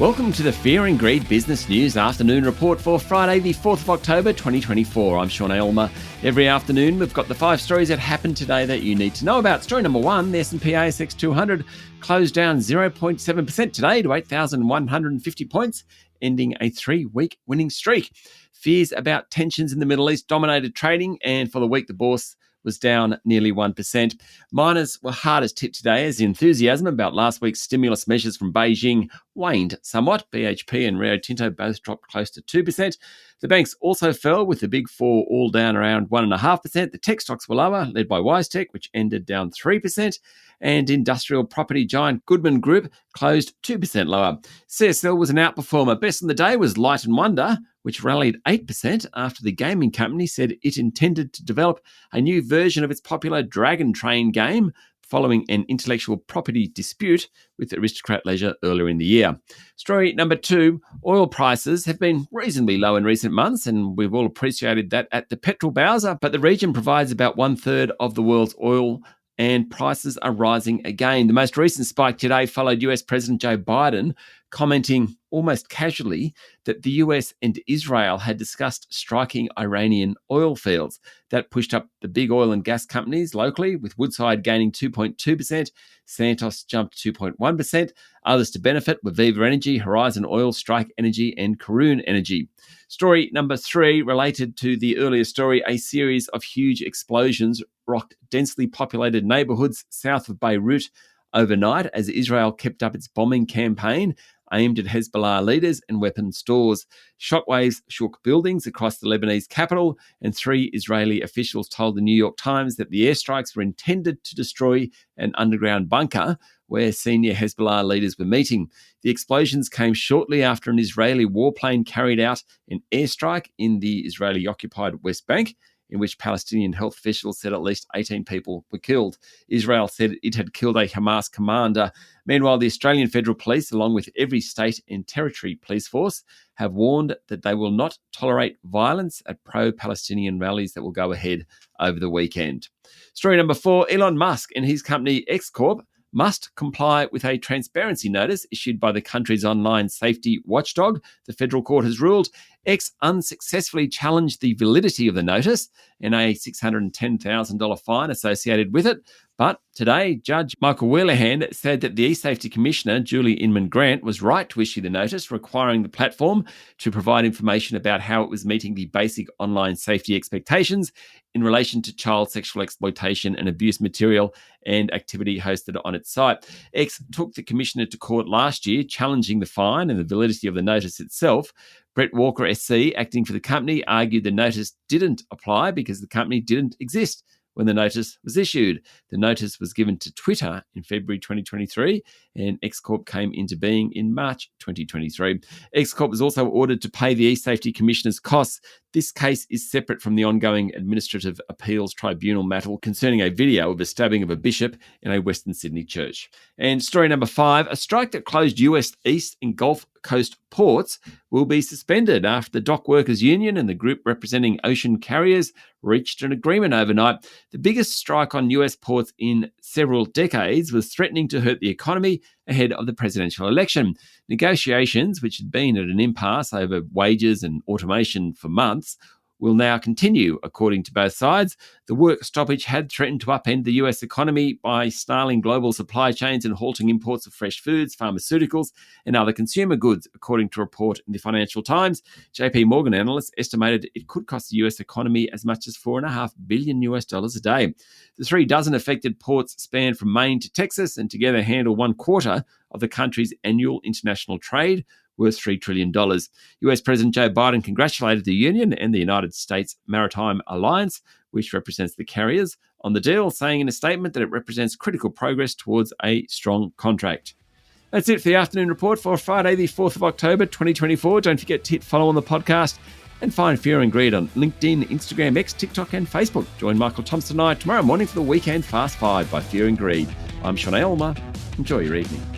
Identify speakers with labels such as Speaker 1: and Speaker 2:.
Speaker 1: Welcome to the Fear and Greed Business News Afternoon Report for Friday, the 4th of October, 2024. I'm Sean Aylmer. Every afternoon, we've got the 5 stories that happened today that you need to know about. Story number 1, the S&P ASX 200 closed down 0.7% today to 8,150 points, ending a 3-week winning streak. Fears about tensions in the Middle East dominated trading, and for the week, the bourse was down nearly 1%. Miners were hardest hit today as the enthusiasm about last week's stimulus measures from Beijing waned somewhat. BHP and Rio Tinto both dropped close to 2%. The banks also fell, with the big four all down around 1.5%. The tech stocks were lower, led by WiseTech, which ended down 3%. And industrial property giant Goodman Group closed 2% lower. CSL was an outperformer. Best in the day was Light & Wonder, which rallied 8% after the gaming company said it intended to develop a new version of its popular Dragon Train game following an intellectual property dispute with Aristocrat Leisure earlier in the year. Story number 2, oil prices have been reasonably low in recent months, and we've all appreciated that at the petrol bowser, but the region provides about 1/3 of the world's oil, and prices are rising again. The most recent spike today followed US President Joe Biden commenting almost casually that the US and Israel had discussed striking Iranian oil fields. That pushed up the big oil and gas companies locally, with Woodside gaining 2.2%, Santos jumped 2.1%. Others to benefit were Viva Energy, Horizon Oil, Strike Energy, and Karoon Energy. Story number 3, related to the earlier story, a series of huge explosions rocked densely populated neighbourhoods south of Beirut overnight as Israel kept up its bombing campaign aimed at Hezbollah leaders and weapons stores. Shockwaves shook buildings across the Lebanese capital, and 3 Israeli officials told the New York Times that the airstrikes were intended to destroy an underground bunker where senior Hezbollah leaders were meeting. The explosions came shortly after an Israeli warplane carried out an airstrike in the Israeli-occupied West Bank, in which Palestinian health officials said at least 18 people were killed. Israel said it had killed a Hamas commander. Meanwhile, the Australian Federal Police, along with every state and territory police force, have warned that they will not tolerate violence at pro-Palestinian rallies that will go ahead over the weekend. Story number 4, Elon Musk and his company X Corp must comply with a transparency notice issued by the country's online safety watchdog. The federal court has ruled X unsuccessfully challenged the validity of the notice and a $610,000 fine associated with it. But today, Judge Michael Wheelerhand said that the eSafety Commissioner, Julie Inman-Grant, was right to issue the notice requiring the platform to provide information about how it was meeting the basic online safety expectations in relation to child sexual exploitation and abuse material and activity hosted on its site. X took the Commissioner to court last year, challenging the fine and the validity of the notice itself. Brett Walker SC, acting for the company, argued the notice didn't apply because the company didn't exist when the notice was issued. The notice was given to Twitter in February 2023, and X Corp came into being in March 2023. X Corp was also ordered to pay the eSafety Commissioner's costs. This case is separate from the ongoing Administrative Appeals Tribunal matter concerning a video of a stabbing of a bishop in a Western Sydney church. And story number 5, a strike that closed US East and Gulf Coast ports will be suspended after the Dock Workers Union and the group representing ocean carriers reached an agreement overnight. The biggest strike on US ports in several decades was threatening to hurt the economy ahead of the presidential election. Negotiations, which had been at an impasse over wages and automation for months, will now continue, according to both sides. The work stoppage had threatened to upend the US economy by snarling global supply chains and halting imports of fresh foods, pharmaceuticals, and other consumer goods, according to a report in the Financial Times. JP Morgan analysts estimated it could cost the US economy as much as $4.5 billion a day. The 3 dozen affected ports span from Maine to Texas and together handle 1/4 of the country's annual international trade, worth $3 trillion. US President Joe Biden congratulated the union and the United States Maritime Alliance, which represents the carriers, on the deal, saying in a statement that it represents critical progress towards a strong contract. That's it for the afternoon report for Friday, the 4th of October, 2024. Don't forget to hit follow on the podcast and find Fear and Greed on LinkedIn, Instagram, X, TikTok, and Facebook. Join Michael Thompson and I tomorrow morning for the Weekend Fast 5 by Fear and Greed. I'm Sean Aylmer. Enjoy your evening.